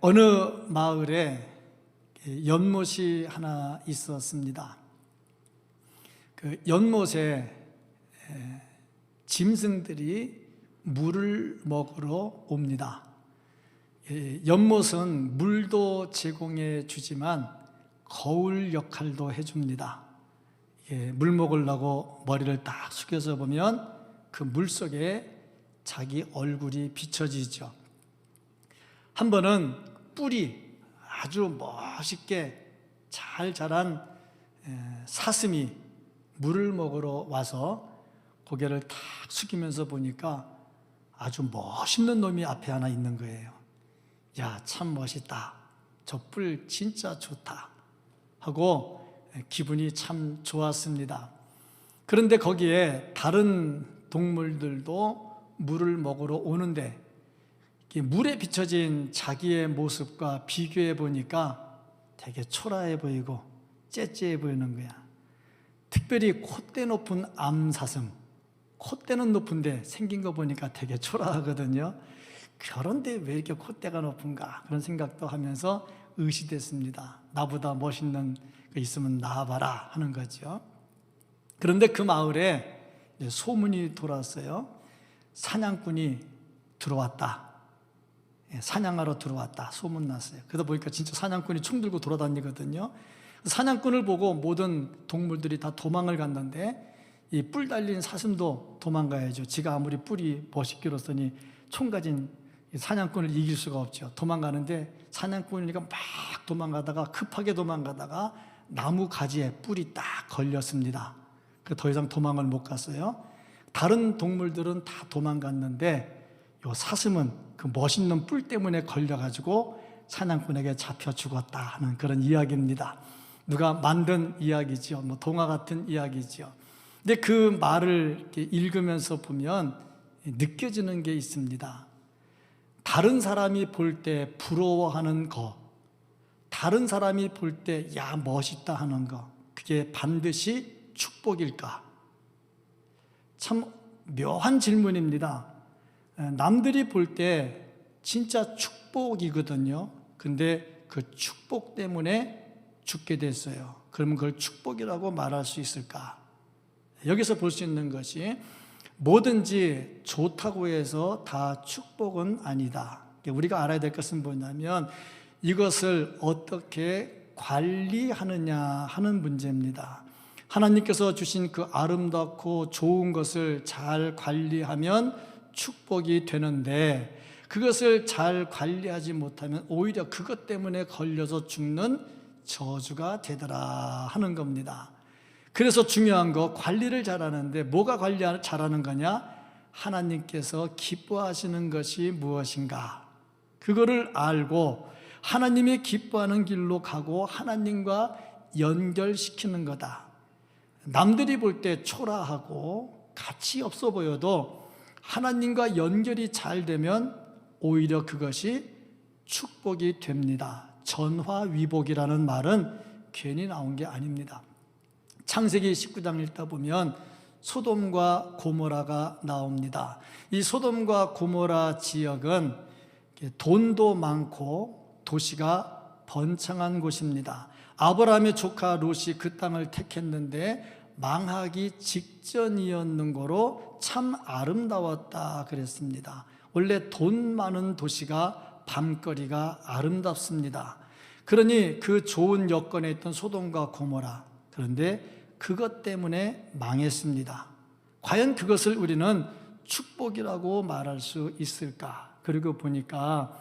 어느 마을에 연못이 하나 있었습니다. 그 연못에 짐승들이 물을 먹으러 옵니다. 연못은 물도 제공해 주지만 거울 역할도 해줍니다. 물 먹으려고 머리를 딱 숙여서 보면 그 물 속에 자기 얼굴이 비춰지죠. 한 번은 뿔이 아주 멋있게 잘 자란 사슴이 물을 먹으러 와서 고개를 탁 숙이면서 보니까 아주 멋있는 놈이 앞에 하나 있는 거예요. 야, 참 멋있다. 저 뿔 진짜 좋다. 하고 기분이 참 좋았습니다. 그런데 거기에 다른 동물들도 물을 먹으러 오는데 물에 비춰진 자기의 모습과 비교해 보니까 되게 초라해 보이고 째째해 보이는 거야. 특별히 콧대 높은 암사슴, 콧대는 높은데 생긴 거 보니까 되게 초라하거든요. 그런데 왜 이렇게 콧대가 높은가 그런 생각도 하면서 의시됐습니다. 나보다 멋있는 거 있으면 나와봐라 하는 거죠. 그런데 그 마을에 소문이 돌았어요. 사냥꾼이 들어왔다. 사냥하러 들어왔다. 소문났어요. 그러다 보니까 진짜 사냥꾼이 총 들고 돌아다니거든요. 사냥꾼을 보고 모든 동물들이 다 도망을 갔는데 이 뿔 달린 사슴도 도망가야죠. 지가 아무리 뿔이 멋있기로서니 총 가진 사냥꾼을 이길 수가 없죠. 도망가는데 사냥꾼이니까 막 도망가다가 급하게 도망가다가 나무 가지에 뿔이 딱 걸렸습니다. 더 이상 도망을 못 갔어요. 다른 동물들은 다 도망갔는데 요 사슴은 그 멋있는 뿔 때문에 걸려가지고 사냥꾼에게 잡혀 죽었다 하는 그런 이야기입니다. 누가 만든 이야기죠. 동화 같은 이야기죠. 근데 그 말을 읽으면서 보면 느껴지는 게 있습니다. 다른 사람이 볼 때 부러워하는 거, 다른 사람이 볼 때 야 멋있다 하는 거, 그게 반드시 축복일까? 참 묘한 질문입니다. 남들이 볼 때 진짜 축복이거든요. 근데 그 축복 때문에 죽게 됐어요. 그러면 그걸 축복이라고 말할 수 있을까? 여기서 볼 수 있는 것이 뭐든지 좋다고 해서 다 축복은 아니다. 우리가 알아야 될 것은 뭐냐면 이것을 어떻게 관리하느냐 하는 문제입니다. 하나님께서 주신 그 아름답고 좋은 것을 잘 관리하면 축복이 되는데 그것을 잘 관리하지 못하면 오히려 그것 때문에 걸려서 죽는 저주가 되더라 하는 겁니다. 그래서 중요한 거 관리를 잘하는데 뭐가 관리 잘하는 거냐? 하나님께서 기뻐하시는 것이 무엇인가? 그거를 알고 하나님이 기뻐하는 길로 가고 하나님과 연결시키는 거다. 남들이 볼 때 초라하고 가치 없어 보여도 하나님과 연결이 잘 되면 오히려 그것이 축복이 됩니다. 전화위복이라는 말은 괜히 나온 게 아닙니다. 창세기 19장 읽다 보면 소돔과 고모라가 나옵니다. 이 소돔과 고모라 지역은 돈도 많고 도시가 번창한 곳입니다. 아브라함의 조카 롯이 그 땅을 택했는데 망하기 직전이었는 거로 참 아름다웠다 그랬습니다. 원래 돈 많은 도시가 밤거리가 아름답습니다. 그러니 그 좋은 여건에 있던 소돔과 고모라, 그런데 그것 때문에 망했습니다. 과연 그것을 우리는 축복이라고 말할 수 있을까? 그리고 보니까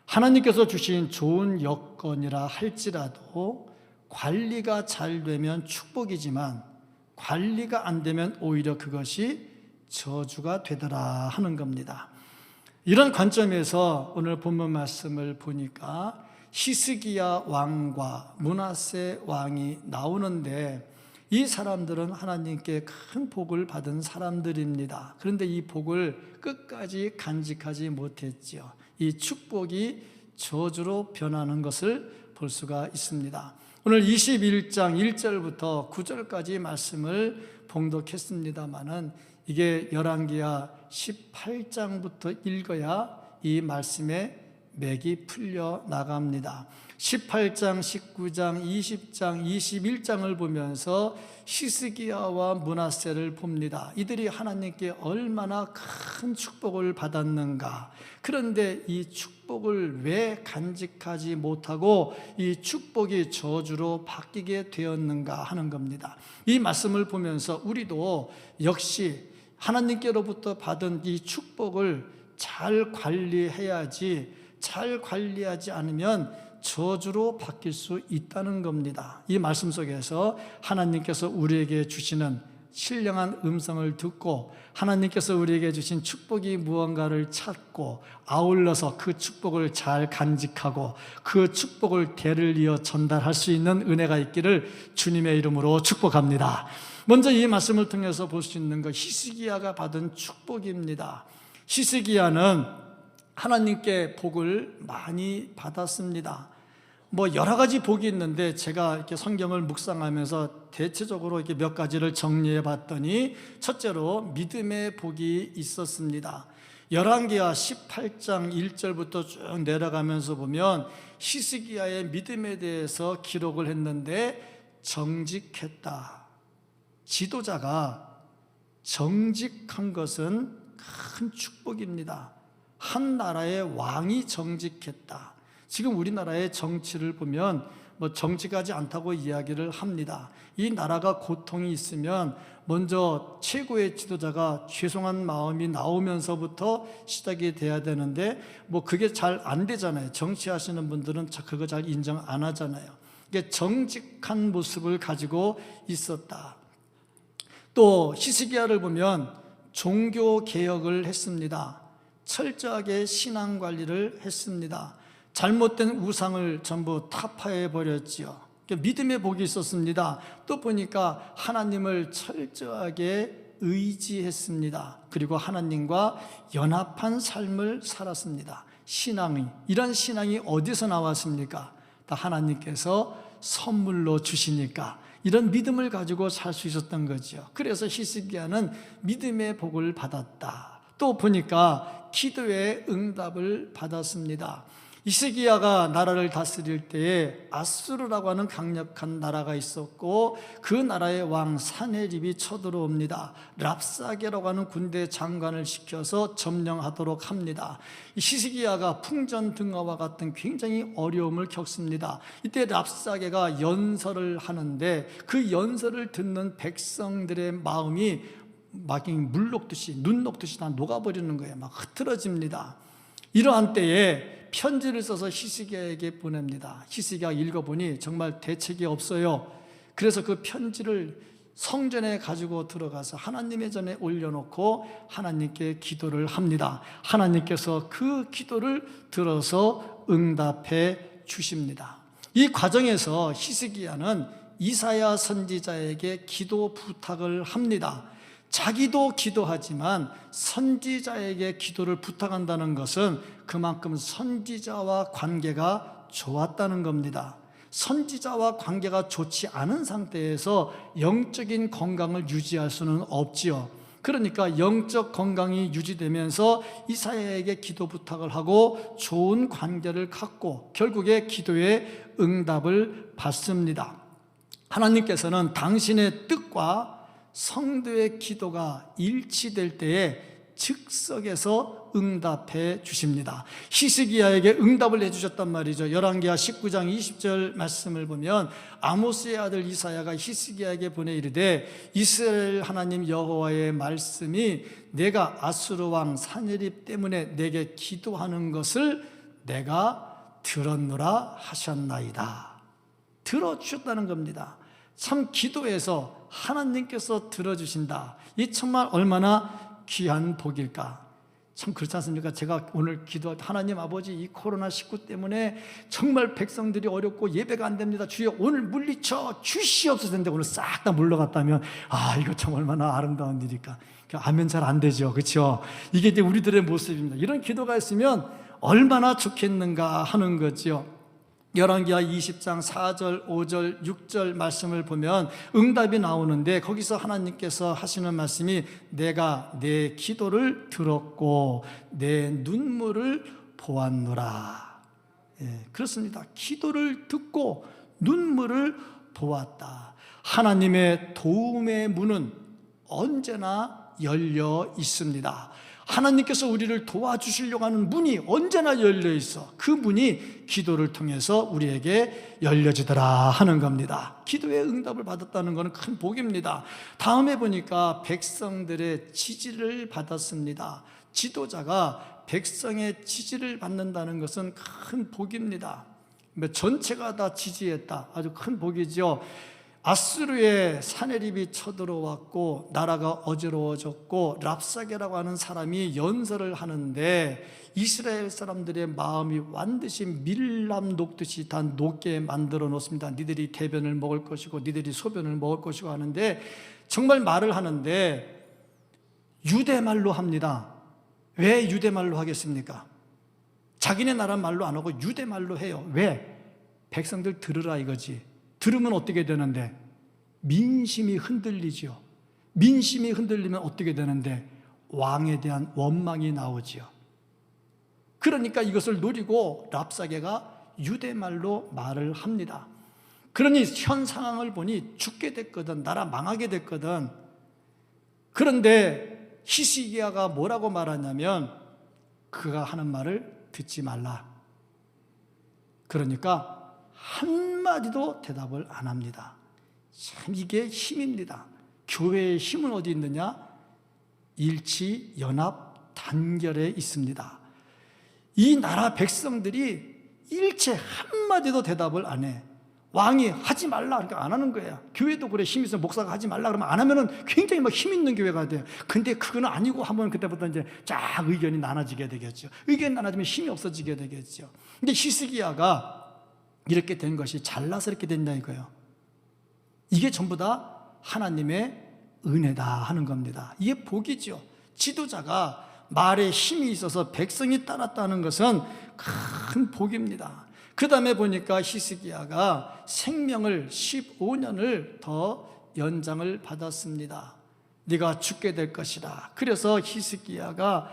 하나님께서 주신 좋은 여건이라 할지라도 관리가 잘 되면 축복이지만 관리가 안 되면 오히려 그것이 저주가 되더라 하는 겁니다. 이런 관점에서 오늘 본문 말씀을 보니까 히스기야 왕과 므낫세 왕이 나오는데 이 사람들은 하나님께 큰 복을 받은 사람들입니다. 그런데 이 복을 끝까지 간직하지 못했지요. 이 축복이 저주로 변하는 것을 볼 수가 있습니다. 오늘 21장 1절부터 9절까지 말씀을 봉독했습니다마는 이게 열왕기하 18장부터 읽어야 이 말씀의 맥이 풀려 나갑니다. 18장, 19장, 20장, 21장을 보면서 히스기야와 므낫세를 봅니다. 이들이 하나님께 얼마나 큰 축복을 받았는가. 그런데 이 축복을 왜 간직하지 못하고 이 축복이 저주로 바뀌게 되었는가 하는 겁니다. 이 말씀을 보면서 우리도 역시 하나님께로부터 받은 이 축복을 잘 관리해야지, 잘 관리하지 않으면 저주로 바뀔 수 있다는 겁니다. 이 말씀 속에서 하나님께서 우리에게 주시는 신령한 음성을 듣고 하나님께서 우리에게 주신 축복이 무언가를 찾고 아울러서 그 축복을 잘 간직하고 그 축복을 대를 이어 전달할 수 있는 은혜가 있기를 주님의 이름으로 축복합니다. 먼저 이 말씀을 통해서 볼 수 있는 것, 히스기야가 받은 축복입니다. 히스기야는 하나님께 복을 많이 받았습니다. 여러 가지 복이 있는데 제가 이렇게 성경을 묵상하면서 대체적으로 이렇게 몇 가지를 정리해 봤더니, 첫째로 믿음의 복이 있었습니다. 열왕기하 18장 1절부터 쭉 내려가면서 보면 히스기야의 믿음에 대해서 기록을 했는데, 정직했다. 지도자가 정직한 것은 큰 축복입니다. 한 나라의 왕이 정직했다. 지금 우리나라의 정치를 보면 정직하지 않다고 이야기를 합니다. 이 나라가 고통이 있으면 먼저 최고의 지도자가 죄송한 마음이 나오면서부터 시작이 돼야 되는데 그게 잘 안 되잖아요. 정치하시는 분들은 그거 잘 인정 안 하잖아요. 이게 정직한 모습을 가지고 있었다. 또 히스기야를 보면 종교 개혁을 했습니다. 철저하게 신앙 관리를 했습니다. 잘못된 우상을 전부 타파해 버렸지요. 믿음의 복이 있었습니다. 또 보니까 하나님을 철저하게 의지했습니다. 그리고 하나님과 연합한 삶을 살았습니다. 이런 신앙이 어디서 나왔습니까? 다 하나님께서 선물로 주시니까 이런 믿음을 가지고 살 수 있었던 거죠. 그래서 히스기야는 믿음의 복을 받았다. 또 보니까 기도의 응답을 받았습니다. 히스기야가 나라를 다스릴 때에 아수르라고 하는 강력한 나라가 있었고, 그 나라의 왕 사네립이 쳐들어옵니다. 랍사게라고 하는 군대 장관을 시켜서 점령하도록 합니다. 히스기야가 풍전등화와 같은 굉장히 어려움을 겪습니다. 이때 랍사게가 연설을 하는데 그 연설을 듣는 백성들의 마음이 막 물 녹듯이, 눈 녹듯이 다 녹아버리는 거예요. 막 흐트러집니다. 이러한 때에 편지를 써서 히스기야에게 보냅니다. 히스기야가 읽어보니 정말 대책이 없어요. 그래서 그 편지를 성전에 가지고 들어가서 하나님의 전에 올려놓고 하나님께 기도를 합니다. 하나님께서 그 기도를 들어서 응답해 주십니다. 이 과정에서 히스기야는 이사야 선지자에게 기도 부탁을 합니다. 자기도 기도하지만 선지자에게 기도를 부탁한다는 것은 그만큼 선지자와 관계가 좋았다는 겁니다. 선지자와 관계가 좋지 않은 상태에서 영적인 건강을 유지할 수는 없지요. 그러니까 영적 건강이 유지되면서 이사야에게 기도 부탁을 하고 좋은 관계를 갖고 결국에 기도의 응답을 받습니다. 하나님께서는 당신의 뜻과 성도의 기도가 일치될 때에 즉석에서 응답해 주십니다. 히스기야에게 응답을 해주셨단 말이죠. 열왕기하 19장 20절 말씀을 보면 아모스의 아들 이사야가 히스기야에게 보내 이르되 이스라엘 하나님 여호와의 말씀이 내가 아수르 왕 사네립 때문에 내게 기도하는 것을 내가 들었노라 하셨나이다. 들어주셨다는 겁니다. 참 기도해서 하나님께서 들어주신다. 이 정말 얼마나 귀한 복일까. 참 그렇지 않습니까? 제가 오늘 기도할 때 하나님 아버지 이 코로나19 때문에 정말 백성들이 어렵고 예배가 안 됩니다. 주여 오늘 물리쳐 주시옵소서 했는데 오늘 싹 다 물러갔다면 이거 참 얼마나 아름다운 일일까. 아멘 잘 안 되죠. 그렇죠? 이게 이제 우리들의 모습입니다. 이런 기도가 있으면 얼마나 좋겠는가 하는 거죠. 열왕기하 20장 4절, 5절, 6절 말씀을 보면 응답이 나오는데 거기서 하나님께서 하시는 말씀이 내가 내 기도를 들었고 내 눈물을 보았노라. 그렇습니다. 기도를 듣고 눈물을 보았다. 하나님의 도움의 문은 언제나 열려 있습니다. 하나님께서 우리를 도와주시려고 하는 문이 언제나 열려 있어. 그 문이 기도를 통해서 우리에게 열려지더라 하는 겁니다. 기도의 응답을 받았다는 것은 큰 복입니다. 다음에 보니까 백성들의 지지를 받았습니다. 지도자가 백성의 지지를 받는다는 것은 큰 복입니다. 전체가 다 지지했다. 아주 큰 복이죠. 아수르의 사내립이 쳐들어왔고 나라가 어지러워졌고 랍사게라고 하는 사람이 연설을 하는데 이스라엘 사람들의 마음이 완듯이 밀람 녹듯이 다 녹게 만들어 놓습니다. 니들이 대변을 먹을 것이고 니들이 소변을 먹을 것이고 하는데 정말 말을 하는데 유대말로 합니다. 왜 유대말로 하겠습니까? 자기네 나라 말로 안 하고 유대말로 해요. 왜? 백성들 들으라 이거지. 들으면 어떻게 되는데? 민심이 흔들리죠. 민심이 흔들리면 어떻게 되는데? 왕에 대한 원망이 나오지요. 그러니까 이것을 노리고 랍사게가 유대말로 말을 합니다. 그러니 현 상황을 보니 죽게 됐거든. 나라 망하게 됐거든. 그런데 히스기야가 뭐라고 말하냐면 그가 하는 말을 듣지 말라. 그러니까 한마디도 대답을 안 합니다. 참 이게 힘입니다. 교회의 힘은 어디 있느냐? 일치, 연합, 단결에 있습니다. 이 나라 백성들이 일체 한마디도 대답을 안 해. 왕이 하지 말라 그러니까 안 하는 거야. 교회도 그래. 힘이 있으면 목사가 하지 말라 그러면 안 하면은 굉장히 막 힘 있는 교회가 돼요. 근데 그거는 아니고 하면 그때부터 이제 쫙 의견이 나눠지게 되겠죠. 의견이 나눠지면 힘이 없어지게 되겠죠. 근데 히스기야가 이렇게 된 것이 잘나서 이렇게 됐냐 이거예요. 이게 전부 다 하나님의 은혜다 하는 겁니다. 이게 복이죠. 지도자가 말에 힘이 있어서 백성이 따랐다는 것은 큰 복입니다. 그 다음에 보니까 히스기야가 생명을 15년을 더 연장을 받았습니다. 네가 죽게 될 것이다. 그래서 히스기야가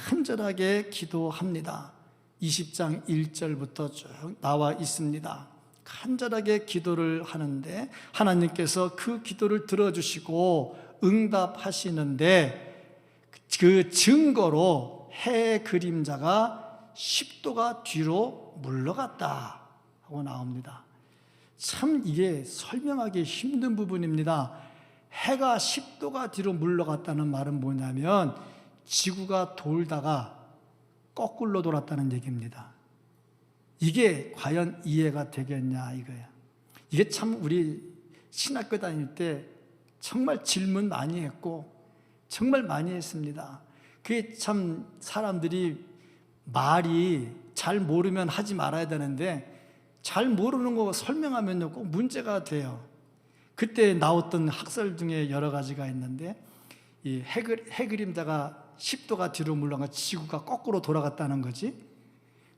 간절하게 기도합니다. 20장 1절부터 쭉 나와 있습니다. 간절하게 기도를 하는데 하나님께서 그 기도를 들어주시고 응답하시는데 그 증거로 해 그림자가 10도가 뒤로 물러갔다 하고 나옵니다. 참 이게 설명하기 힘든 부분입니다. 해가 10도가 뒤로 물러갔다는 말은 뭐냐면 지구가 돌다가 거꾸로 돌았다는 얘기입니다. 이게 과연 이해가 되겠냐 이거예요. 이게 참 우리 신학교 다닐 때 정말 질문 많이 했고 정말 많이 했습니다. 그게 참 사람들이 말이 잘 모르면 하지 말아야 되는데 잘 모르는 거 설명하면요 꼭 문제가 돼요. 그때 나왔던 학설 중에 여러 가지가 있는데 이 해 그림자가 10도가 뒤로 물러가 지구가 거꾸로 돌아갔다는 거지.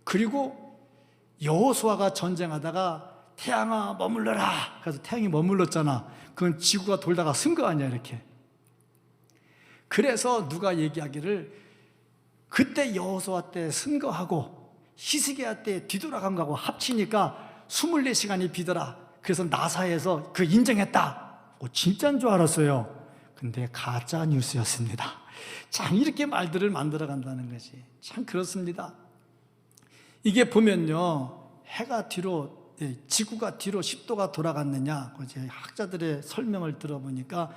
그리고 여호수아가 전쟁하다가 태양아 머물러라. 그래서 태양이 머물렀잖아. 그건 지구가 돌다가 쓴 거 아니야 이렇게. 그래서 누가 얘기하기를 그때 여호수아 때 쓴 거하고 히스기야 때 뒤돌아간 거하고 합치니까 24시간이 비더라. 그래서 나사에서 그 인정했다. 진짜인 줄 알았어요. 근데 가짜 뉴스였습니다. 참 이렇게 말들을 만들어 간다는 것이 참 그렇습니다. 이게 보면요 해가 뒤로 지구가 뒤로 10도가 돌아갔느냐 학자들의 설명을 들어보니까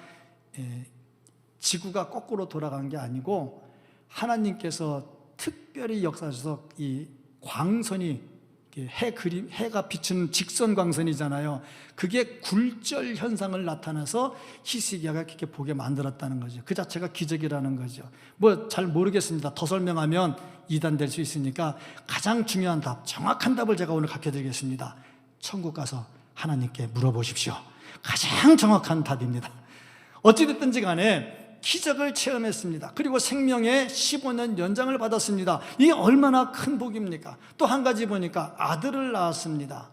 지구가 거꾸로 돌아간 게 아니고 하나님께서 특별히 역사하셔서 이 광선이 해가 비추는 직선 광선이잖아요. 그게 굴절 현상을 나타나서 히스기야가 그렇게 보게 만들었다는 거죠. 그 자체가 기적이라는 거죠. 뭐 잘 모르겠습니다. 더 설명하면 이단될 수 있으니까 가장 중요한 답, 정확한 답을 제가 오늘 가르쳐드리겠습니다. 천국 가서 하나님께 물어보십시오. 가장 정확한 답입니다. 어찌됐든지 간에 기적을 체험했습니다. 그리고 생명의 15년 연장을 받았습니다. 이게 얼마나 큰 복입니까? 또 한 가지 보니까 아들을 낳았습니다.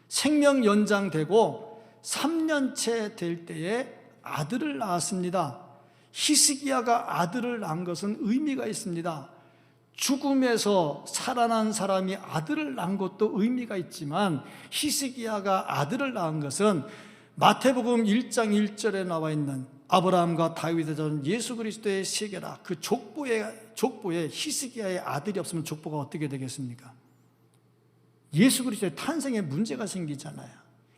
생명 연장되고 3년째 될 때에 아들을 낳았습니다. 히스기야가 아들을 낳은 것은 의미가 있습니다. 죽음에서 살아난 사람이 아들을 낳은 것도 의미가 있지만 히스기야가 아들을 낳은 것은 마태복음 1장 1절에 나와 있는 아브라함과 다윗의 전 예수 그리스도의 세계라, 그 족보에 히스기야의 아들이 없으면 족보가 어떻게 되겠습니까? 예수 그리스도의 탄생에 문제가 생기잖아요.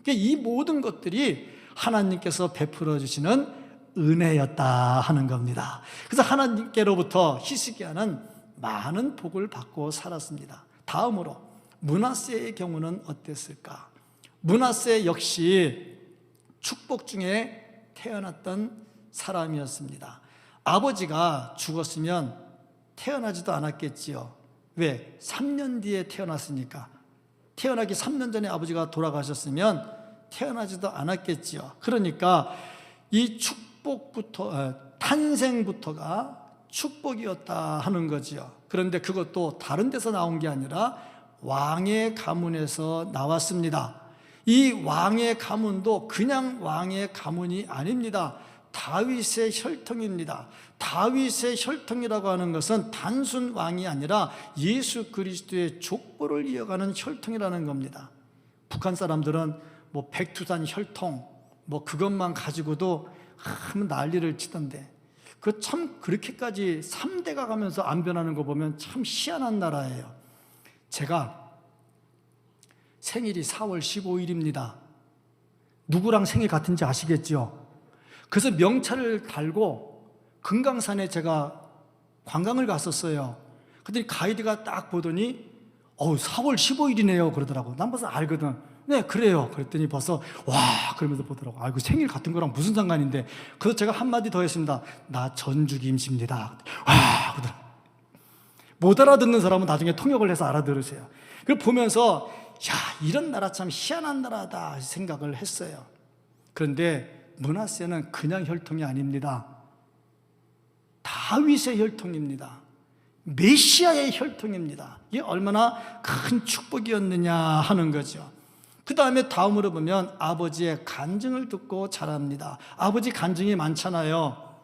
그러니까 이 모든 것들이 하나님께서 베풀어 주시는 은혜였다 하는 겁니다. 그래서 하나님께로부터 히스기야는 많은 복을 받고 살았습니다. 다음으로 므낫세의 경우는 어땠을까? 므낫세 역시 축복 중에 태어났던 사람이었습니다. 아버지가 죽었으면 태어나지도 않았겠지요. 왜? 3년 뒤에 태어났으니까. 태어나기 3년 전에 아버지가 돌아가셨으면 태어나지도 않았겠지요. 그러니까 이 탄생부터가 축복이었다 하는 거지요. 그런데 그것도 다른 데서 나온 게 아니라 왕의 가문에서 나왔습니다. 이 왕의 가문도 그냥 왕의 가문이 아닙니다. 다윗의 혈통입니다. 다윗의 혈통이라고 하는 것은 단순 왕이 아니라 예수 그리스도의 족보를 이어가는 혈통이라는 겁니다. 북한 사람들은 뭐 백두산 혈통 뭐 그것만 가지고도 난리를 치던데, 그 참 그렇게까지 3대가 가면서 안 변하는 거 보면 참 희한한 나라예요. 제가 생일이 4월 15일입니다. 누구랑 생일 같은지 아시겠죠? 그래서 명찰을 달고 금강산에 제가 관광을 갔었어요. 그랬더니 가이드가 딱 보더니 4월 15일이네요 그러더라고. 난 벌써 알거든. 네, 그래요. 그랬더니 벌써 와 그러면서 보더라고. 아이고, 생일 같은 거랑 무슨 상관인데. 그래서 제가 한마디 더 했습니다. 나 전주김씨입니다. 와 그러더라고. 못 알아듣는 사람은 나중에 통역을 해서 알아들으세요. 그걸 보면서 이런 나라 참 희한한 나라다 생각을 했어요. 그런데 므낫세는 그냥 혈통이 아닙니다. 다윗의 혈통입니다. 메시아의 혈통입니다. 이게 얼마나 큰 축복이었느냐 하는 거죠. 그 다음에 다음으로 보면 아버지의 간증을 듣고 자랍니다. 아버지 간증이 많잖아요.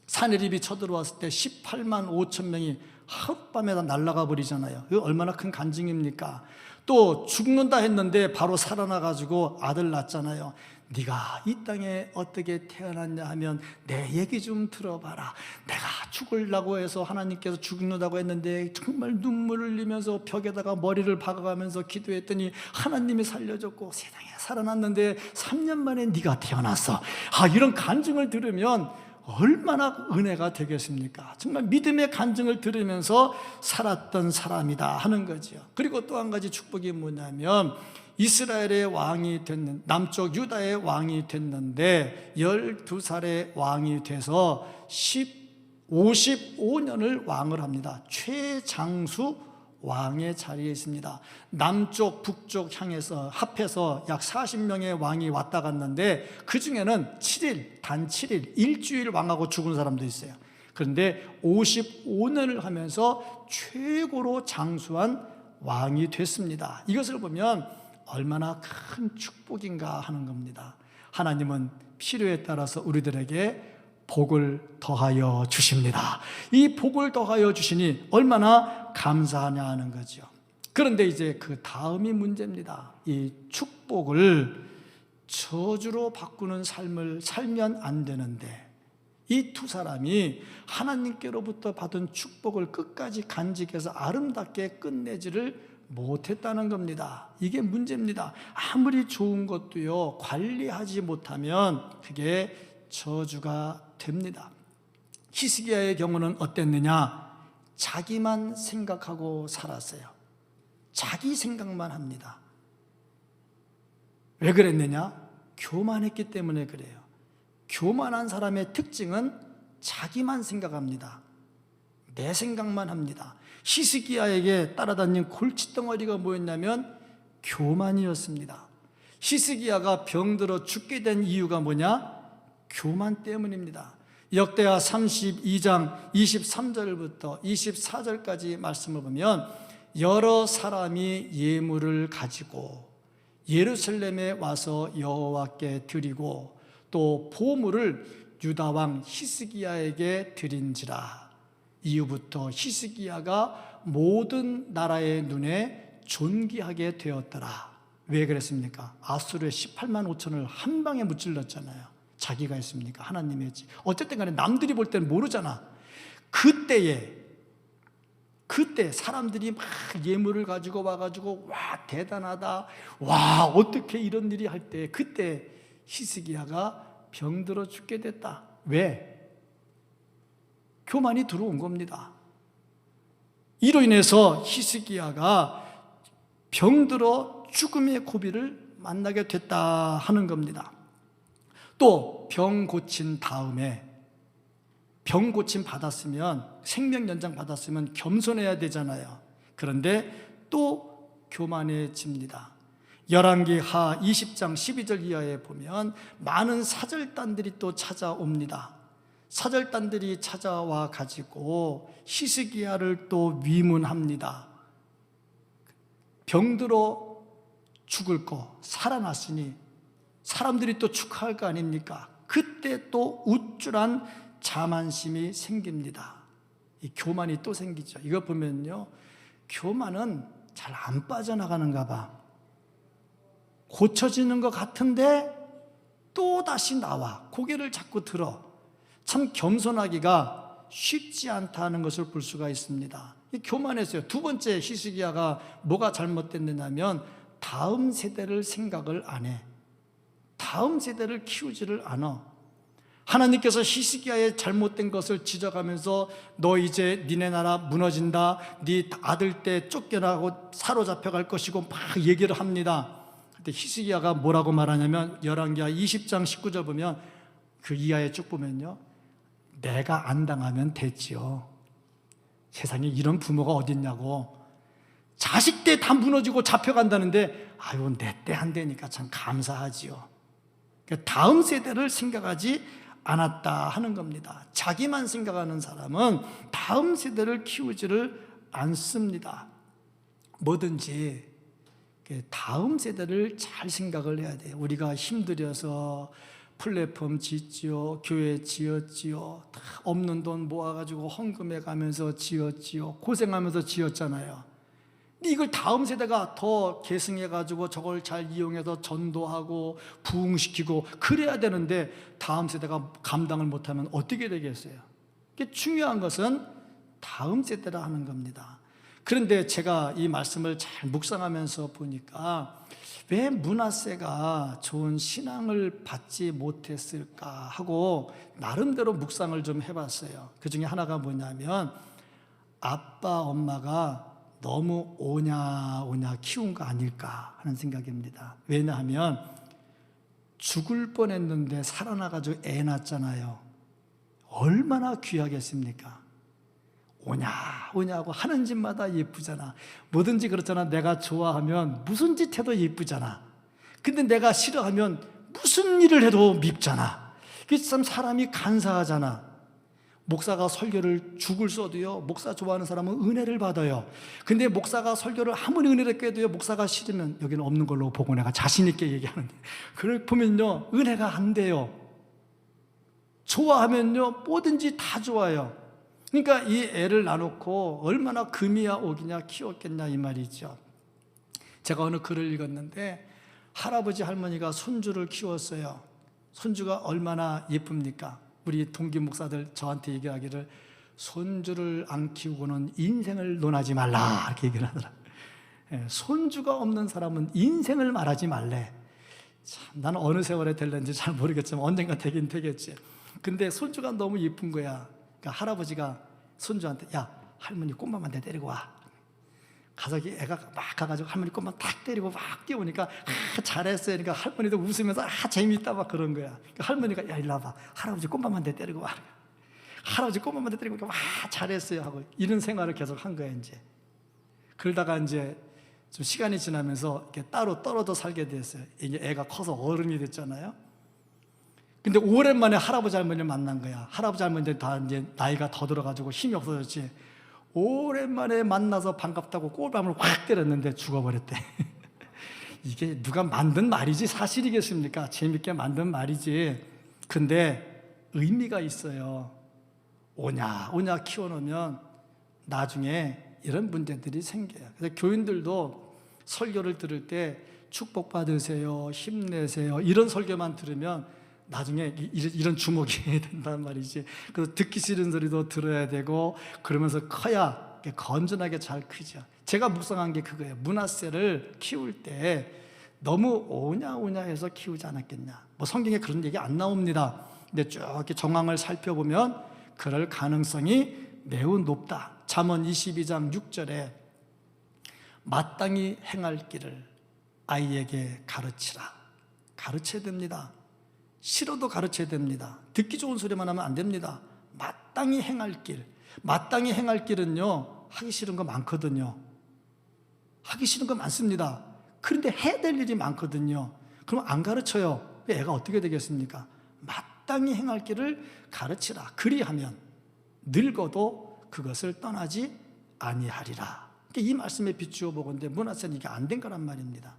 산헤립이 쳐들어왔을 때 18만 5천 명이 하룻밤에 다 날아가 버리잖아요. 이거 얼마나 큰 간증입니까? 또 죽는다 했는데 바로 살아나가지고 아들 낳았잖아요. 네가 이 땅에 어떻게 태어났냐 하면 내 얘기 좀 들어봐라. 내가 죽으려고 해서 하나님께서 죽는다고 했는데 정말 눈물을 흘리면서 벽에다가 머리를 박아가면서 기도했더니 하나님이 살려줬고 세상에 살아났는데 3년 만에 네가 태어났어. 이런 간증을 들으면 얼마나 은혜가 되겠습니까? 정말 믿음의 간증을 들으면서 살았던 사람이다 하는 거죠. 그리고 또 한 가지 축복이 뭐냐면 이스라엘의 왕이 됐는, 남쪽 유다의 왕이 됐는데 12살의 왕이 돼서 55년을 왕을 합니다. 최장수 왕의 자리에 있습니다. 남쪽 북쪽 향해서 합해서 약 40명의 왕이 왔다 갔는데 그 중에는 7일, 단 7일, 일주일 왕하고 죽은 사람도 있어요. 그런데 55년을 하면서 최고로 장수한 왕이 됐습니다. 이것을 보면 얼마나 큰 축복인가 하는 겁니다. 하나님은 필요에 따라서 우리들에게 복을 더하여 주십니다. 이 복을 더하여 주시니 얼마나 감사하냐 하는 거죠. 그런데 이제 그 다음이 문제입니다. 이 축복을 저주로 바꾸는 삶을 살면 안 되는데 이 두 사람이 하나님께로부터 받은 축복을 끝까지 간직해서 아름답게 끝내지를 못했다는 겁니다. 이게 문제입니다. 아무리 좋은 것도요, 관리하지 못하면 그게 저주가 됩니다. 히스기야의 경우는 어땠느냐? 자기만 생각하고 살았어요. 자기 생각만 합니다. 왜 그랬느냐? 교만했기 때문에 그래요. 교만한 사람의 특징은 자기만 생각합니다. 내 생각만 합니다. 히스기야에게 따라다닌 골칫덩어리가 뭐였냐면 교만이었습니다. 히스기야가 병들어 죽게 된 이유가 뭐냐? 교만 때문입니다. 역대하 32장 23절부터 24절까지 말씀을 보면 여러 사람이 예물을 가지고 예루살렘에 와서 여호와께 드리고 또 보물을 유다 왕 히스기야에게 드린지라. 이후부터 히스기야가 모든 나라의 눈에 존귀하게 되었더라. 왜 그랬습니까? 아수르의 18만 5천을 한 방에 무찔렀잖아요. 자기가 했습니까? 하나님이 했지. 어쨌든 간에 남들이 볼 때는 모르잖아. 그때 사람들이 막 예물을 가지고 와가지고 와 대단하다, 와 어떻게 이런 일이 할 때, 그때 히스기야가 병들어 죽게 됐다. 왜? 교만이 들어온 겁니다. 이로 인해서 히스기야가 병들어 죽음의 고비를 만나게 됐다 하는 겁니다. 또 병 고친 다음에, 병 고침 받았으면, 생명 연장 받았으면 겸손해야 되잖아요. 그런데 또 교만해집니다. 열왕기하 20장 12절 이하에 보면 많은 사절단들이 또 찾아옵니다. 사절단들이 찾아와 가지고 히스기야를 또 위문합니다. 병들어 죽을 거 살아났으니 사람들이 또 축하할 거 아닙니까? 그때 또 우쭐한 자만심이 생깁니다. 이 교만이 또 생기죠. 이거 보면요, 교만은 잘 안 빠져나가는가 봐. 고쳐지는 것 같은데 또 다시 나와. 고개를 자꾸 들어. 참 겸손하기가 쉽지 않다는 것을 볼 수가 있습니다. 이 교만했어요. 두 번째 히스기야가 뭐가 잘못됐느냐면 다음 세대를 생각을 안 해. 다음 세대를 키우지를 않아. 하나님께서 히스기야의 잘못된 것을 지적하면서 너 이제 니네 나라 무너진다, 네 아들 때 쫓겨나고 사로잡혀갈 것이고 막 얘기를 합니다. 그때 히스기야가 뭐라고 말하냐면 열왕기하 20장 19절 보면 그 이하에 쭉 보면요, 내가 안 당하면 됐지요. 세상에 이런 부모가 어딨냐고. 자식 때 다 무너지고 잡혀간다는데 아유 내 때 안 되니까 참 감사하지요. 그러니까 다음 세대를 생각하지 않았다 하는 겁니다. 자기만 생각하는 사람은 다음 세대를 키우지를 않습니다. 뭐든지 다음 세대를 잘 생각을 해야 돼요. 우리가 힘들여서 플랫폼 짓지요, 교회 지었지요, 다 없는 돈 모아가지고 헌금해 가면서 지었지요, 고생하면서 지었잖아요. 근데 이걸 다음 세대가 더 계승해가지고 저걸 잘 이용해서 전도하고 부흥시키고 그래야 되는데 다음 세대가 감당을 못하면 어떻게 되겠어요? 중요한 것은 다음 세대라 하는 겁니다. 그런데 제가 이 말씀을 잘 묵상하면서 보니까 왜 므낫세가 좋은 신앙을 받지 못했을까 하고 나름대로 묵상을 좀 해봤어요. 그 중에 하나가 뭐냐면 아빠 엄마가 너무 오냐 키운 거 아닐까 하는 생각입니다. 왜냐하면 죽을 뻔했는데 살아나가지고 애 낳았잖아요. 얼마나 귀하겠습니까? 오냐고 하는 짓마다 예쁘잖아. 뭐든지 그렇잖아. 내가 좋아하면 무슨 짓 해도 예쁘잖아. 근데 내가 싫어하면 무슨 일을 해도 밉잖아. 그게 참 사람이 간사하잖아. 목사가 설교를 죽을 써도요, 목사 좋아하는 사람은 은혜를 받아요. 근데 목사가 설교를 아무리 은혜를 꾀도요, 목사가 싫으면 여기는 없는 걸로 보고 내가 자신 있게 얘기하는데, 그걸 보면요 은혜가 안 돼요. 좋아하면요 뭐든지 다 좋아요. 그러니까 이 애를 낳아놓고 얼마나 금이야 옥이냐 키웠겠냐 이 말이죠. 제가 어느 글을 읽었는데 할아버지 할머니가 손주를 키웠어요. 손주가 얼마나 예쁩니까? 우리 동기 목사들 저한테 얘기하기를 손주를 안 키우고는 인생을 논하지 말라 이렇게 얘기를 하더라고요. 손주가 없는 사람은 인생을 말하지 말래. 참 나는 어느 세월에 될는지 잘 모르겠지만 언젠가 되긴 되겠지. 근데 손주가 너무 예쁜 거야. 그러니까 할아버지가 손주한테 야 할머니 꽃만 한 대 데리고 와. 가서 애가 막 가가지고 할머니 꽃만 탁 때리고 막 뛰어오니까 잘했어요. 그러니까 할머니도 웃으면서 재미있다 막 그런 거야. 그러니까 할머니가 야 일로 와봐. 할아버지 꽃만 한 대 때리고 와. 할아버지 꽃만 한 대 때리고 와 잘했어요 하고 이런 생활을 계속 한 거야 이제. 그러다가 이제 좀 시간이 지나면서 이렇게 따로 떨어져 살게 됐어요. 이제 애가 커서 어른이 됐잖아요. 근데 오랜만에 할아버지 할머니를 만난 거야. 할아버지 할머니들 다 이제 나이가 더 들어가지고 힘이 없어졌지. 오랜만에 만나서 반갑다고 꼴밤을 확 때렸는데 죽어버렸대. 이게 누가 만든 말이지 사실이겠습니까? 재밌게 만든 말이지. 근데 의미가 있어요. 오냐 오냐 키워놓으면 나중에 이런 문제들이 생겨요. 그래서 교인들도 설교를 들을 때 축복받으세요, 힘내세요 이런 설교만 들으면 나중에 이런 주목이 된단 말이지. 그래서 듣기 싫은 소리도 들어야 되고 그러면서 커야 건전하게 잘 크죠. 제가 묵상한 게 그거예요. 므낫세를 키울 때 너무 오냐 해서 키우지 않았겠냐. 뭐 성경에 그런 얘기 안 나옵니다. 근데 쭉 이렇게 정황을 살펴보면 그럴 가능성이 매우 높다. 잠언 22장 6절에 마땅히 행할 길을 아이에게 가르치라. 가르쳐야 됩니다. 싫어도 가르쳐야 됩니다. 듣기 좋은 소리만 하면 안 됩니다. 마땅히 행할 길. 마땅히 행할 길은요, 하기 싫은 거 많거든요. 하기 싫은 거 많습니다. 그런데 해야 될 일이 많거든요. 그럼 안 가르쳐요. 애가 어떻게 되겠습니까? 마땅히 행할 길을 가르치라. 그리하면 늙어도 그것을 떠나지 아니하리라. 이 말씀에 비추어 보건대 므낫세는 이게 안 된 거란 말입니다.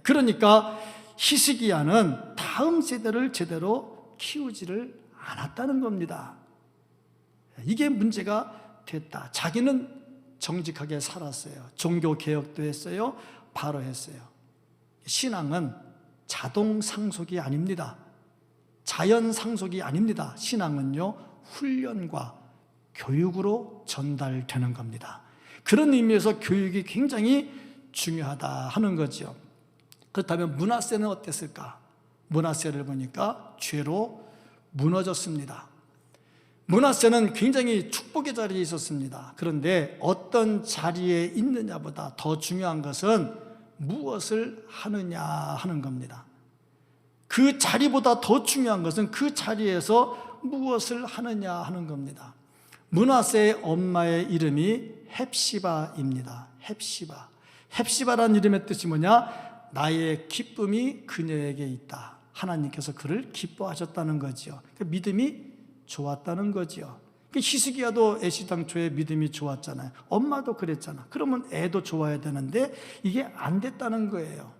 그러니까 히스기야는 다음 세대를 제대로 키우지를 않았다는 겁니다. 이게 문제가 됐다. 자기는 정직하게 살았어요. 종교개혁도 했어요. 바로 했어요. 신앙은 자동 상속이 아닙니다. 자연 상속이 아닙니다. 신앙은요, 훈련과 교육으로 전달되는 겁니다. 그런 의미에서 교육이 굉장히 중요하다 하는 거죠. 그렇다면 므낫세는 어땠을까? 므낫세를 보니까 죄로 무너졌습니다. 므낫세는 굉장히 축복의 자리에 있었습니다. 그런데 어떤 자리에 있느냐보다 더 중요한 것은 무엇을 하느냐 하는 겁니다. 그 자리보다 더 중요한 것은 그 자리에서 무엇을 하느냐 하는 겁니다. 므낫세의 엄마의 이름이 헵시바입니다. 헵시바. 헵시바라는 이름의 뜻이 뭐냐? 나의 기쁨이 그녀에게 있다. 하나님께서 그를 기뻐하셨다는 거죠. 믿음이 좋았다는 거죠. 히스기야도 애시당초에 믿음이 좋았잖아요. 엄마도 그랬잖아. 그러면 애도 좋아야 되는데 이게 안 됐다는 거예요.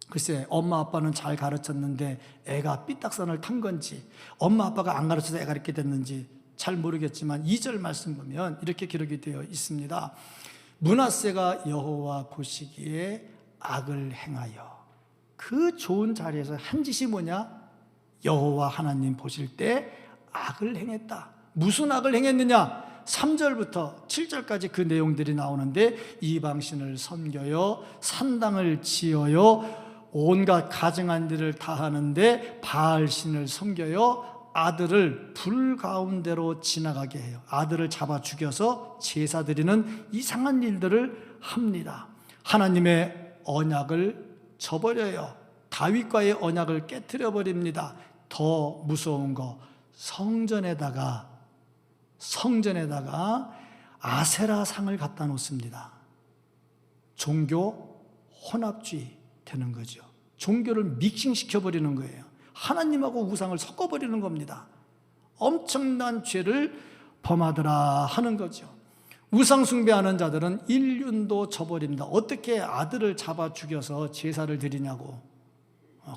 글쎄, 엄마 아빠는 잘 가르쳤는데 애가 삐딱선을 탄 건지, 엄마 아빠가 안 가르쳐서 애가 이렇게 됐는지 잘 모르겠지만 2절 말씀 보면 이렇게 기록이 되어 있습니다. 므낫세가 여호와 보시기에 악을 행하여. 그 좋은 자리에서 한 짓이 뭐냐? 여호와 하나님 보실 때 악을 행했다. 무슨 악을 행했느냐? 3절부터 7절까지 그 내용들이 나오는데 이방신을 섬겨요, 산당을 지어요, 온갖 가증한 일을 다 하는데 바알신을 섬겨요, 아들을 불 가운데로 지나가게 해요. 아들을 잡아 죽여서 제사 드리는 이상한 일들을 합니다. 하나님의 언약을 저버려요. 다윗과의 언약을 깨트려 버립니다. 더 무서운 거, 성전에다가 아세라 상을 갖다 놓습니다. 종교 혼합주의 되는 거죠. 종교를 믹싱시켜 버리는 거예요. 하나님하고 우상을 섞어 버리는 겁니다. 엄청난 죄를 범하더라 하는 거죠. 우상 숭배하는 자들은 일륜도 저버립니다. 어떻게 아들을 잡아 죽여서 제사를 드리냐고,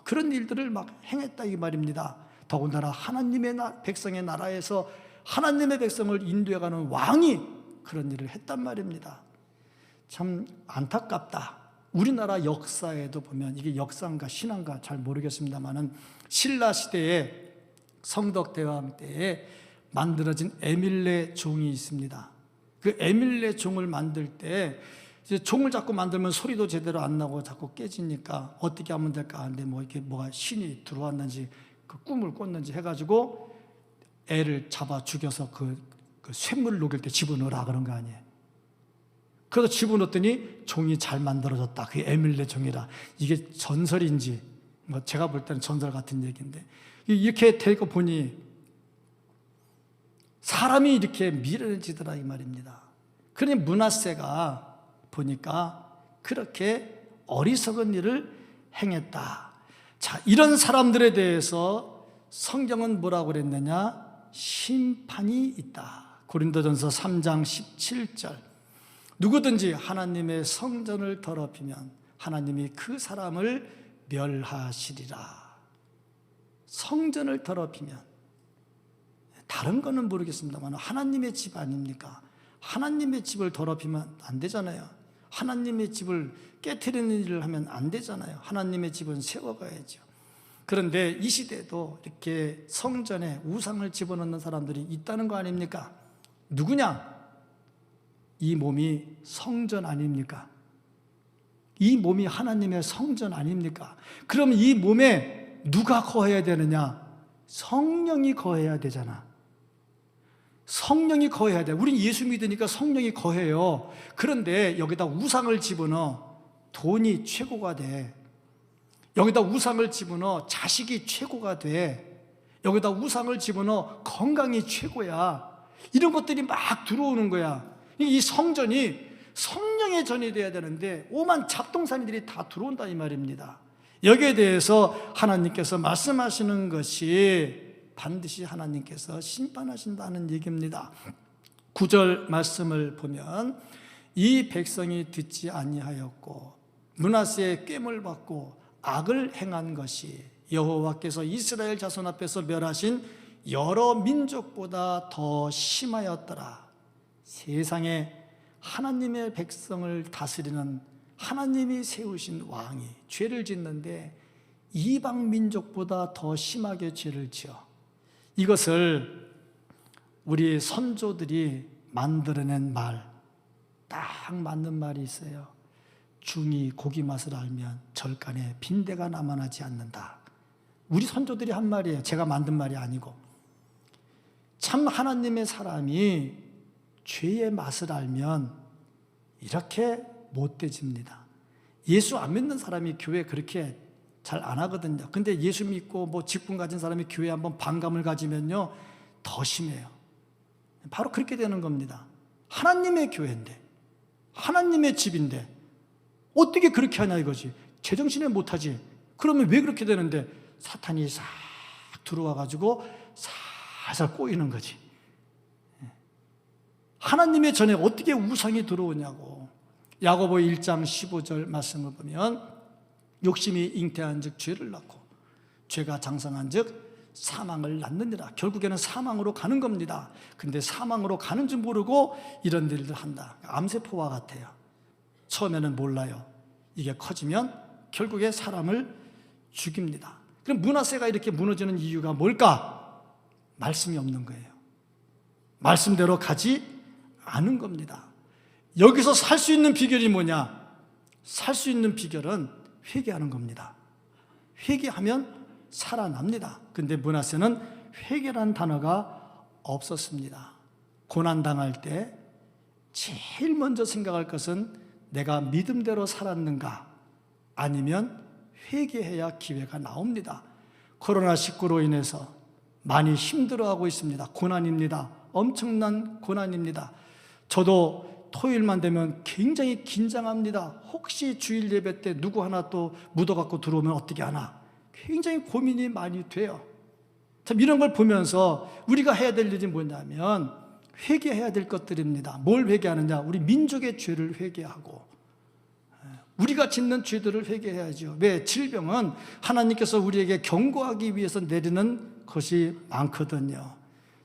그런 일들을 막 행했다 이 말입니다. 더군다나 하나님의 백성의 나라에서 하나님의 백성을 인도해가는 왕이 그런 일을 했단 말입니다. 참 안타깝다. 우리나라 역사에도 보면, 이게 역사인가 신화인가 잘 모르겠습니다만은, 신라 시대에 성덕대왕 때에 만들어진 에밀레 종이 있습니다. 그 에밀레 종을 만들 때 이제 종을 자꾸 만들면 소리도 제대로 안 나고 자꾸 깨지니까 어떻게 하면 될까 하는데, 뭐 이렇게 뭐가 신이 들어왔는지 그 꿈을 꿨는지 해가지고 애를 잡아 죽여서 그 쇳물을 녹일 때 집어넣으라 그런 거 아니에요. 그래서 집어넣었더니 종이 잘 만들어졌다. 그게 에밀레 종이라. 이게 전설인지 뭐 제가 볼 때는 전설 같은 얘기인데, 이렇게 되고 보니 사람이 이렇게 미련해지더라 이 말입니다. 그러니 므낫세가 보니까 그렇게 어리석은 일을 행했다. 자, 이런 사람들에 대해서 성경은 뭐라고 그랬느냐? 심판이 있다. 고린도전서 3장 17절. 누구든지 하나님의 성전을 더럽히면 하나님이 그 사람을 멸하시리라. 성전을 더럽히면, 다른 거는 모르겠습니다만 하나님의 집 아닙니까? 하나님의 집을 더럽히면 안 되잖아요. 하나님의 집을 깨트리는 일을 하면 안 되잖아요. 하나님의 집은 세워가야죠. 그런데 이 시대에도 이렇게 성전에 우상을 집어넣는 사람들이 있다는 거 아닙니까? 누구냐? 이 몸이 성전 아닙니까? 이 몸이 하나님의 성전 아닙니까? 그럼 이 몸에 누가 거해야 되느냐? 성령이 거해야 되잖아. 성령이 거해야 돼. 우린 예수 믿으니까 성령이 거해요. 그런데 여기다 우상을 집어넣어 돈이 최고가 돼. 여기다 우상을 집어넣어 자식이 최고가 돼. 여기다 우상을 집어넣어 건강이 최고야. 이런 것들이 막 들어오는 거야. 이 성전이 성령의 전이 돼야 되는데 오만 잡동사니들이 다 들어온다 이 말입니다. 여기에 대해서 하나님께서 말씀하시는 것이 반드시 하나님께서 심판하신다는 얘기입니다. 9절 말씀을 보면 이 백성이 듣지 아니하였고 므낫세의 꾀물 받고 악을 행한 것이 여호와께서 이스라엘 자손 앞에서 멸하신 여러 민족보다 더 심하였더라. 세상에 하나님의 백성을 다스리는 하나님이 세우신 왕이 죄를 짓는데 이방 민족보다 더 심하게 죄를 지어 이것을 우리 선조들이 만들어낸 말, 딱 맞는 말이 있어요. 중이 고기 맛을 알면 절간에 빈대가 남아나지 않는다. 우리 선조들이 한 말이에요. 제가 만든 말이 아니고. 참 하나님의 사람이 죄의 맛을 알면 이렇게 못돼집니다. 예수 안 믿는 사람이 교회 그렇게 잘 안 하거든요. 근데 예수 믿고 뭐 직분 가진 사람이 교회 한번 반감을 가지면요 더 심해요. 바로 그렇게 되는 겁니다. 하나님의 교회인데 하나님의 집인데 어떻게 그렇게 하냐 이거지. 제정신에 못하지. 그러면 왜 그렇게 되는데 사탄이 싹 들어와 가지고 살살 꼬이는 거지. 하나님의 전에 어떻게 우상이 들어오냐고. 야고보 1장 15절 말씀을 보면 욕심이 잉태한 즉 죄를 낳고 죄가 장성한 즉 사망을 낳느니라. 결국에는 사망으로 가는 겁니다. 근데 사망으로 가는 줄 모르고 이런 일들 한다. 암세포와 같아요. 처음에는 몰라요. 이게 커지면 결국에 사람을 죽입니다. 그럼 므낫세가 이렇게 무너지는 이유가 뭘까? 말씀이 없는 거예요. 말씀대로 가지 않은 겁니다. 여기서 살 수 있는 비결이 뭐냐? 살 수 있는 비결은 회개하는 겁니다. 회개하면 살아납니다. 근데 므낫세는 회개라는 단어가 없었습니다. 고난당할 때 제일 먼저 생각할 것은 내가 믿음대로 살았는가 아니면 회개해야 기회가 나옵니다. 코로나19로 인해서 많이 힘들어하고 있습니다. 고난입니다. 엄청난 고난입니다. 저도 토요일만 되면 굉장히 긴장합니다. 혹시 주일 예배 때 누구 하나 또 묻어갖고 들어오면 어떻게 하나 굉장히 고민이 많이 돼요. 참 이런 걸 보면서 우리가 해야 될 일이 뭐냐면 회개해야 될 것들입니다. 뭘 회개하느냐? 우리 민족의 죄를 회개하고 우리가 짓는 죄들을 회개해야죠. 왜? 질병은 하나님께서 우리에게 경고하기 위해서 내리는 것이 많거든요.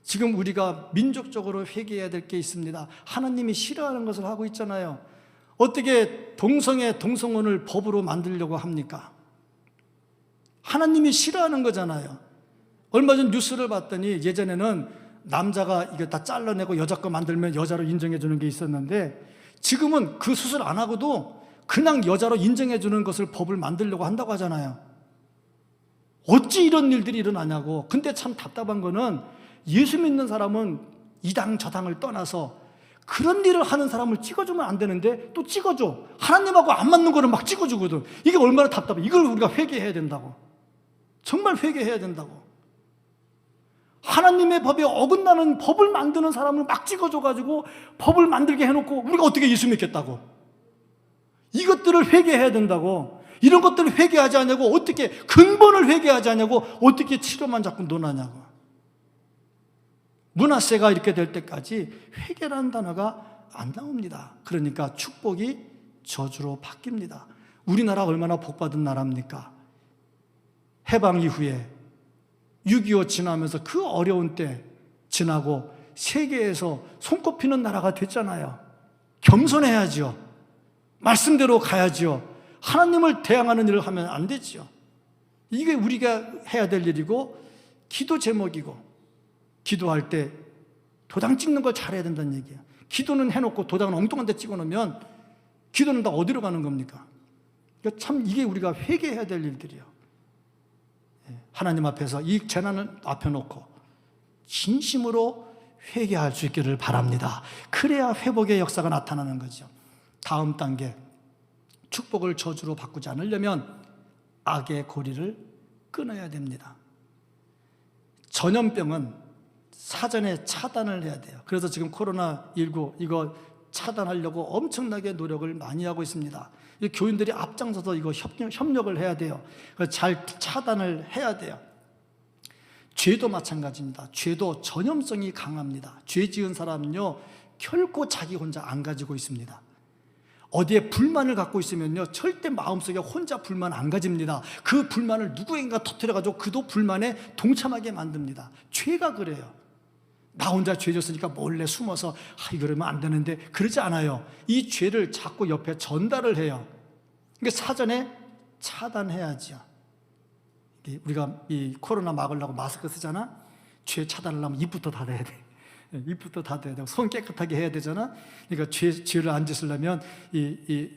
지금 우리가 민족적으로 회개해야 될 게 있습니다. 하나님이 싫어하는 것을 하고 있잖아요. 어떻게 동성애, 동성혼을 법으로 만들려고 합니까? 하나님이 싫어하는 거잖아요. 얼마 전 뉴스를 봤더니 예전에는 남자가 이거 다 잘라내고 여자 거 만들면 여자로 인정해 주는 게 있었는데 지금은 그 수술 안 하고도 그냥 여자로 인정해 주는 것을 법을 만들려고 한다고 하잖아요. 어찌 이런 일들이 일어나냐고. 근데 참 답답한 거는 예수 믿는 사람은 이 당 저 당을 떠나서 그런 일을 하는 사람을 찍어주면 안 되는데 또 찍어줘. 하나님하고 안 맞는 거를 막 찍어주거든. 이게 얼마나 답답해. 이걸 우리가 회개해야 된다고. 정말 회개해야 된다고. 하나님의 법에 어긋나는 법을 만드는 사람을 막 찍어줘가지고 법을 만들게 해놓고 우리가 어떻게 예수 믿겠다고. 이것들을 회개해야 된다고. 이런 것들을 회개하지 않냐고. 어떻게 근본을 회개하지 않냐고. 어떻게 치료만 자꾸 논하냐고. 므낫세가 이렇게 될 때까지 회개라는 단어가 안 나옵니다. 그러니까 축복이 저주로 바뀝니다. 우리나라 얼마나 복받은 나라입니까? 해방 이후에 6.25 지나면서 그 어려운 때 지나고 세계에서 손꼽히는 나라가 됐잖아요. 겸손해야죠. 말씀대로 가야죠. 하나님을 대항하는 일을 하면 안 되죠. 이게 우리가 해야 될 일이고 기도 제목이고, 기도할 때 도장 찍는 걸 잘해야 된다는 얘기예요. 기도는 해놓고 도장은 엉뚱한 데 찍어놓으면 기도는 다 어디로 가는 겁니까? 참 이게 우리가 회개해야 될 일들이에요. 하나님 앞에서 이 재난을 앞에 놓고 진심으로 회개할 수 있기를 바랍니다. 그래야 회복의 역사가 나타나는 거죠. 다음 단계, 축복을 저주로 바꾸지 않으려면 악의 고리를 끊어야 됩니다. 전염병은 사전에 차단을 해야 돼요. 그래서 지금 코로나19 이거 차단하려고 엄청나게 노력을 많이 하고 있습니다. 교인들이 앞장서서 이거 협력을 해야 돼요. 잘 차단을 해야 돼요. 죄도 마찬가지입니다. 죄도 전염성이 강합니다. 죄 지은 사람은요, 결코 자기 혼자 안 가지고 있습니다. 어디에 불만을 갖고 있으면요, 절대 마음속에 혼자 불만 안 가집니다. 그 불만을 누구에게가 터뜨려가지고 그도 불만에 동참하게 만듭니다. 죄가 그래요. 나 혼자 죄 졌으니까 몰래 숨어서 이러면 안 되는데, 그러지 않아요. 이 죄를 자꾸 옆에 전달을 해요. 그러니까 사전에 차단해야죠. 우리가 이 코로나 막으려고 마스크 쓰잖아. 죄 차단하려면 입부터 닫아야 돼. 입부터 닫아야 돼. 손 깨끗하게 해야 되잖아. 그러니까 죄를 안 짓으려면 이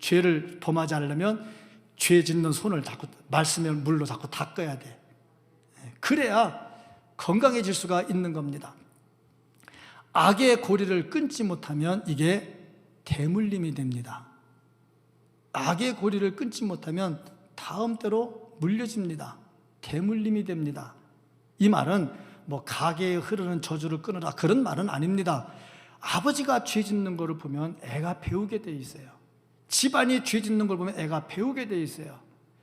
죄를 범하지 않으려면 죄 짓는 손을 자꾸 말씀의 물로 자꾸 닦아야 돼. 그래야 건강해질 수가 있는 겁니다. 악의 고리를 끊지 못하면 이게 대물림이 됩니다. 악의 고리를 끊지 못하면 다음 때로 물려집니다. 대물림이 됩니다. 이 말은 뭐 가게에 흐르는 저주를 끊으라, 그런 말은 아닙니다. 아버지가 죄 짓는 것을 보면 애가 배우게 돼 있어요. 집안이 죄 짓는 걸 보면 애가 배우게 돼 있어요.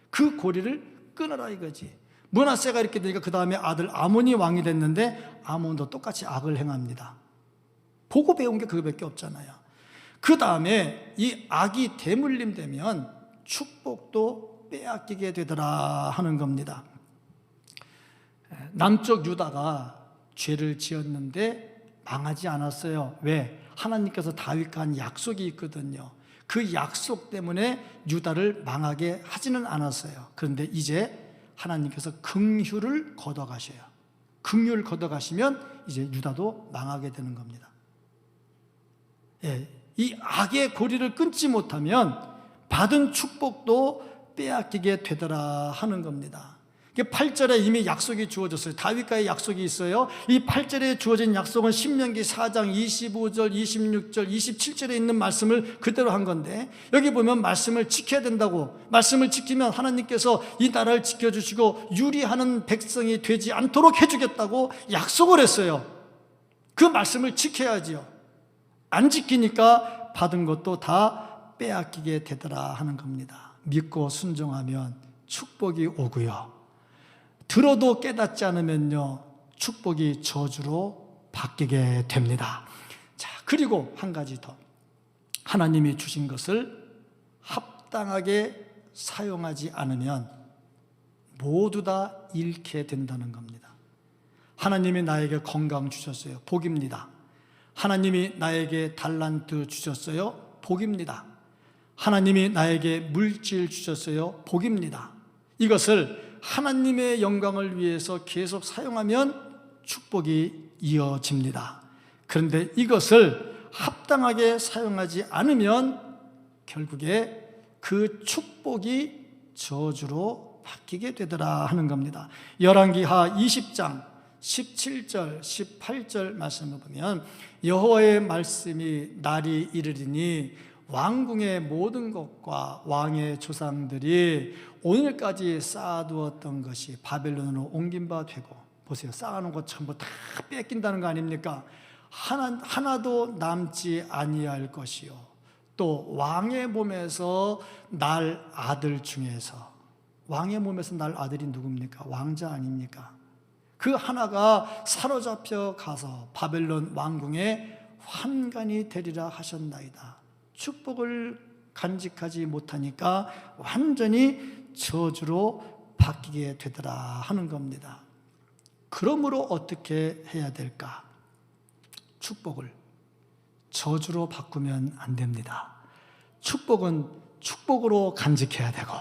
그 고리를 끊으라 이거지. 므낫세가 이렇게 되니까 그 다음에 아들 아몬이 왕이 됐는데 아몬도 똑같이 악을 행합니다. 보고 배운 게 그거밖에 없잖아요. 그 다음에 이 악이 대물림 되면 축복도 빼앗기게 되더라 하는 겁니다. 남쪽 유다가 죄를 지었는데 망하지 않았어요. 왜? 하나님께서 다윗과 한 약속이 있거든요. 그 약속 때문에 유다를 망하게 하지는 않았어요. 그런데 이제 하나님께서 긍휼을 걷어가셔요. 긍휼을 걷어가시면 이제 유다도 망하게 되는 겁니다. 이 악의 고리를 끊지 못하면 받은 축복도 빼앗기게 되더라 하는 겁니다. 8절에 이미 약속이 주어졌어요. 다윗과의 약속이 있어요. 이 8절에 주어진 약속은 신명기 4장 25절, 26절, 27절에 있는 말씀을 그대로 한 건데, 여기 보면 말씀을 지켜야 된다고, 말씀을 지키면 하나님께서 이 나라를 지켜주시고 유리하는 백성이 되지 않도록 해주겠다고 약속을 했어요. 그 말씀을 지켜야지요. 안 지키니까 받은 것도 다 빼앗기게 되더라 하는 겁니다. 믿고 순종하면 축복이 오고요, 들어도 깨닫지 않으면요, 축복이 저주로 바뀌게 됩니다. 자, 그리고 한 가지 더, 하나님이 주신 것을 합당하게 사용하지 않으면 모두 다 잃게 된다는 겁니다. 하나님이 나에게 건강 주셨어요. 복입니다. 하나님이 나에게 달란트 주셨어요. 복입니다. 하나님이 나에게 물질 주셨어요. 복입니다. 이것을 하나님의 영광을 위해서 계속 사용하면 축복이 이어집니다. 그런데 이것을 합당하게 사용하지 않으면 결국에 그 축복이 저주로 바뀌게 되더라 하는 겁니다. 열왕기하 20장 17절, 18절 말씀을 보면 여호와의 말씀이 날이 이르리니 왕궁의 모든 것과 왕의 조상들이 오늘까지 쌓아두었던 것이 바벨론으로 옮긴 바 되고, 보세요, 쌓아놓은 것 전부 다 뺏긴다는 거 아닙니까? 하나도 남지 아니할 것이요, 또 왕의 몸에서 날 아들 중에서, 왕의 몸에서 날 아들이 누굽니까? 왕자 아닙니까? 그 하나가 사로잡혀 가서 바벨론 왕궁에 환관이 되리라 하셨나이다. 축복을 간직하지 못하니까 완전히 저주로 바뀌게 되더라 하는 겁니다. 그러므로 어떻게 해야 될까? 축복을 저주로 바꾸면 안 됩니다. 축복은 축복으로 간직해야 되고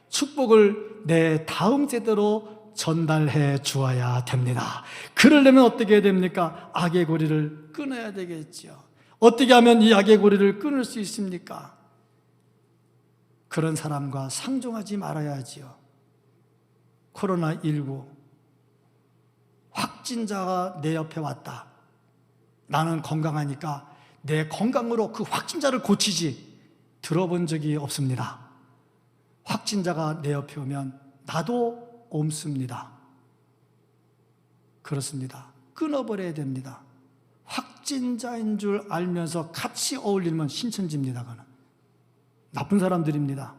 축복을 내 다음 세대로 전달해 주어야 됩니다. 그러려면 어떻게 해야 됩니까? 악의 고리를 끊어야 되겠죠. 어떻게 하면 이 악의 고리를 끊을 수 있습니까? 그런 사람과 상종하지 말아야지요. 코로나19 확진자가 내 옆에 왔다. 나는 건강하니까 내 건강으로 그 확진자를 고치지 들어본 적이 없습니다. 확진자가 내 옆에 오면 나도 옮습니다. 그렇습니다. 끊어버려야 됩니다. 확진자인 줄 알면서 같이 어울리면 신천지입니다. 그는 나쁜 사람들입니다.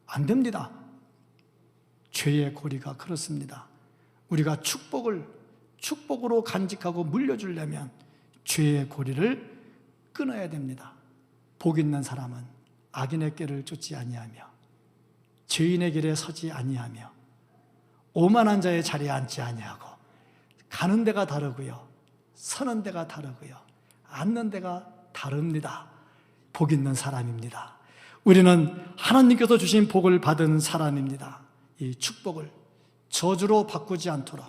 안 됩니다. 죄의 고리가 그렇습니다. 우리가 축복으로 간직하고 물려주려면 죄의 고리를 끊어야 됩니다. 복 있는 사람은 악인의 꾀를 쫓지 아니하며 죄인의 길에 서지 아니하며 오만한 자의 자리에 앉지 아니하고 가는 데가 다르고요, 서는 데가 다르고요, 앉는 데가 다릅니다. 복 있는 사람입니다. 우리는 하나님께서 주신 복을 받은 사람입니다. 이 축복을 저주로 바꾸지 않도록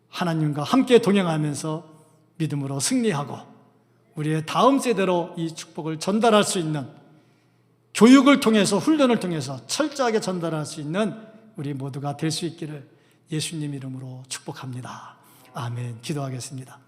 하나님과 함께 동행하면서 믿음으로 승리하고 우리의 다음 세대로 이 축복을 전달할 수 있는, 교육을 통해서, 훈련을 통해서 철저하게 전달할 수 있는 우리 모두가 될 수 있기를 예수님 이름으로 축복합니다. 아멘. 기도하겠습니다.